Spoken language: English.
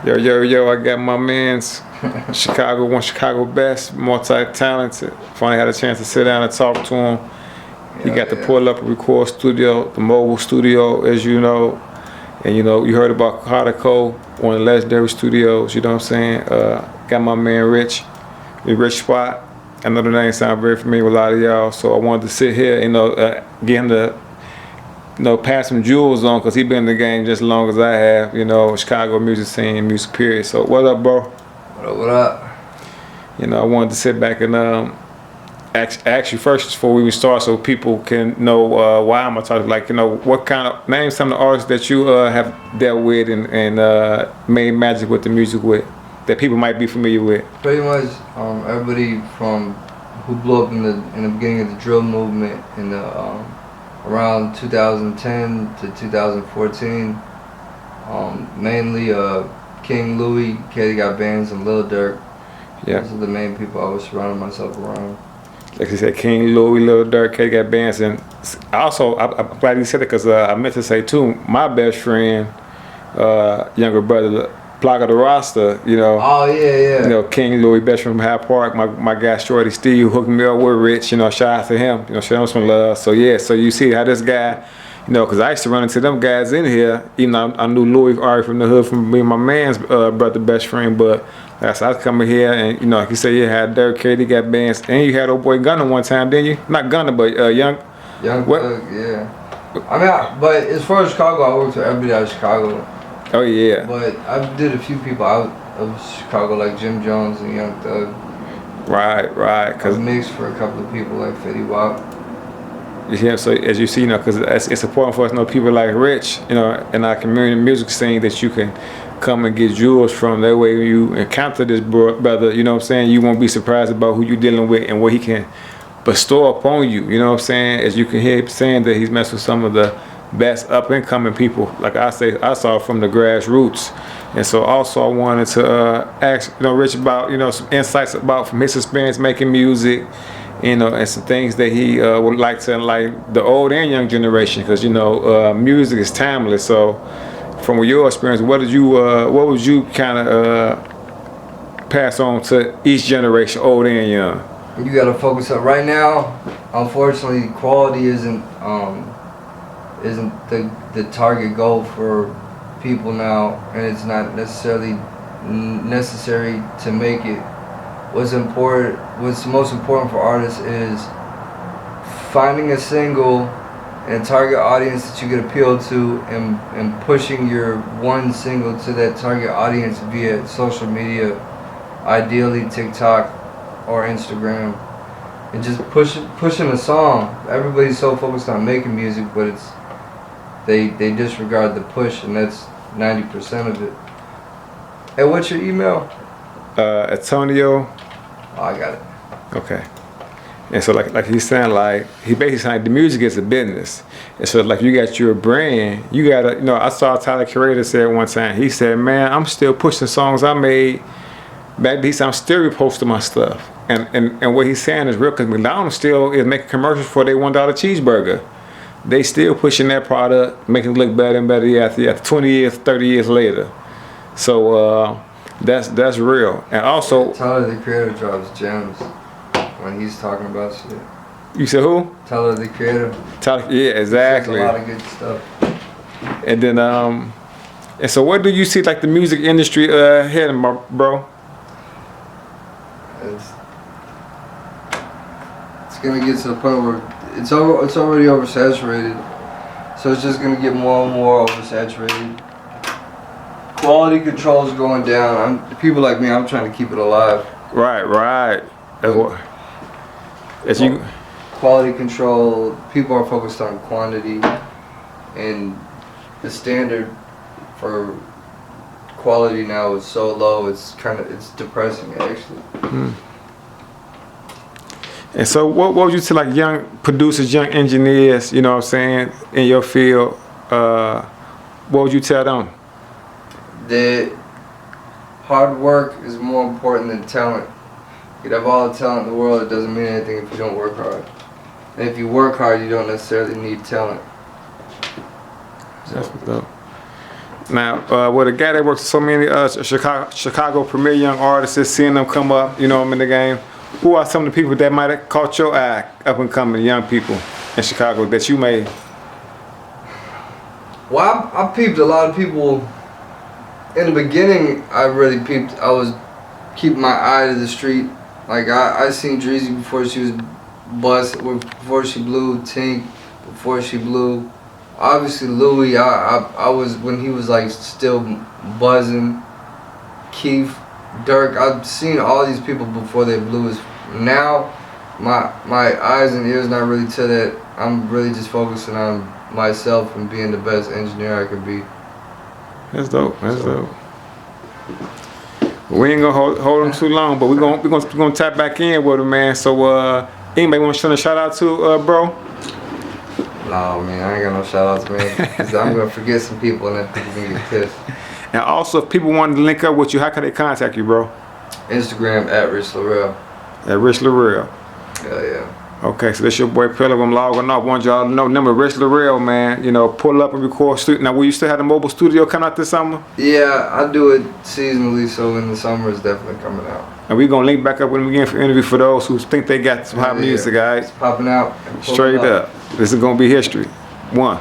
Yo, yo, yo, I got my man's Chicago, one Chicago best, multi-talented. Finally had a chance to sit down and talk to him. He got the pull up record studio, the mobile studio, as you know. And you know, you heard about Carter Cole, one of the legendary studios, you know what I'm saying? Got my man Rich, the Rich Spot. I know the name sounds very familiar with a lot of y'all, so I wanted to sit here, you know, get him to, you know, pass some jewels on, because he been in the game just as long as I have, you know, Chicago music scene, music period. So what up, bro? What up, what up? You know, I wanted to sit back and ask you first before we even start, so people can know why I'm talking. Like, you know, what kind of, name some of the artists that you have dealt with and made magic with the music with, that people might be familiar with. Pretty much everybody from who blew up in the beginning of the drill movement in the around 2010 to 2014. Mainly King Louis, Katie Got Bands, and Lil Durk. Yeah. Those are the main people I was surrounding myself around. Like you said, King Louis, Lil Durk, Katie Got Bands, and also I'm glad you said it, because I meant to say too, my best friend, younger brother, Plaga the Rasta, you know. Oh yeah. You know, King Louis, best friend from Hyde Park. My guy Shorty Steve hooked me up with Rich. You know, shout out to him. You know, show him some love. So yeah, so you see how this guy, you know, because I used to run into them guys in here. Even though I knew Louis already from the hood, from being my man's brother, best friend. But that's I was coming here, and you know, like you said, you had Dirk, Katie Got Bands, and you had old boy Gunner one time, didn't you? Not Gunner, but Young Thug, yeah. I mean, but as far as Chicago, I worked with everybody out of Chicago. Oh yeah. But I did a few people out of Chicago, like Jim Jones and Young Thug. Right. I mixed for a couple of people like Fetty Wap. Yeah, so as you see, you know, because it's important for us to know people like Rich, you know, in our community music scene, that you can come and get jewels from. That way, when you encounter this brother, you know what I'm saying, you won't be surprised about who you're dealing with and what he can bestow upon you. You know what I'm saying? As you can hear him saying that he's messed with some of the best up and coming people, like I say, I saw from the grassroots. And so also I wanted to ask, you know, Rich about, you know, some insights about from his experience making music, you know, and some things that he would like to enlighten the old and young generation, because you know, music is timeless. So from your experience, what would you kind of pass on to each generation, old and young? You gotta focus on right now. Unfortunately, quality isn't the target goal for people now, and it's not necessarily necessary to make it. What's most important for artists is finding a single and a target audience that you can appeal to, and pushing your one single to that target audience via social media, ideally TikTok or Instagram, and just pushing a song. Everybody's so focused on making music, but they disregard the push, and that's 90% of it. Hey, what's your email? Antonio. Oh, I got it. Okay. And so like he's saying, like he basically saying the music is a business. And so like you got your brand, you gotta, you know, I saw Tyler Creator say one time, he said, man, I'm still pushing songs I made back then. He said, I'm still reposting my stuff. And what he's saying is real, because McDonald's still is making commercials for their $1 cheeseburger. They still pushing that product, making it look better and better after 20 years, 30 years later. So that's real. And also, Tyler the Creator drops gems when he's talking about shit. You said who? Tyler the Creator. Tyler, yeah, exactly. A lot of good stuff. And then and so what do you see like the music industry heading, bro? It's gonna get to the point where it's already oversaturated, so it's just gonna get more and more oversaturated. Quality control is going down. People like me, I'm trying to keep it alive. Right. That's what. Quality control. People are focused on quantity, and the standard for quality now is so low. It's depressing actually. And so what would you tell like young producers, young engineers, you know what I'm saying, in your field, what would you tell them? That hard work is more important than talent. You could have all the talent in the world, it doesn't mean anything if you don't work hard. And if you work hard, you don't necessarily need talent. That's what's up. Now, with a guy that works with so many Chicago premier young artists, seeing them come up, you know, in the game, who are some of the people that might have caught your eye, up and coming young people in Chicago that you may? Well, I peeped a lot of people. In the beginning, I really peeped. I was keeping my eye to the street. Like I seen Dreezy before she was bust, before she blew Tink, before she blew. Obviously Louis, I was when he was like still buzzing. Keith, Dirk, I've seen all these people before they blew. Now, my eyes and ears not really to that. I'm really just focusing on myself and being the best engineer I can be. That's dope. That's dope. We ain't gonna hold them too long, but we're gonna tap back in with him, man. So anybody want to send a shout out to bro? No, man, I ain't got no shout outs, man. 'Cause I'm gonna forget some people and then people gonna get pissed. And also, if people wanted to link up with you, how can they contact you, bro? Instagram at Rich Laurel. At Rich Laurel. Yeah. Okay, so this your boy Pilla. I'm logging off. Want y'all to know, number Rich Laurel, man. You know, pull up and record. Now, will you still have the mobile studio coming out this summer? Yeah, I do it seasonally, so in the summer it's definitely coming out. And we gonna link back up with him again for interview for those who think they got some hot music, guys. It's popping out. Straight up. This is gonna be history. 1.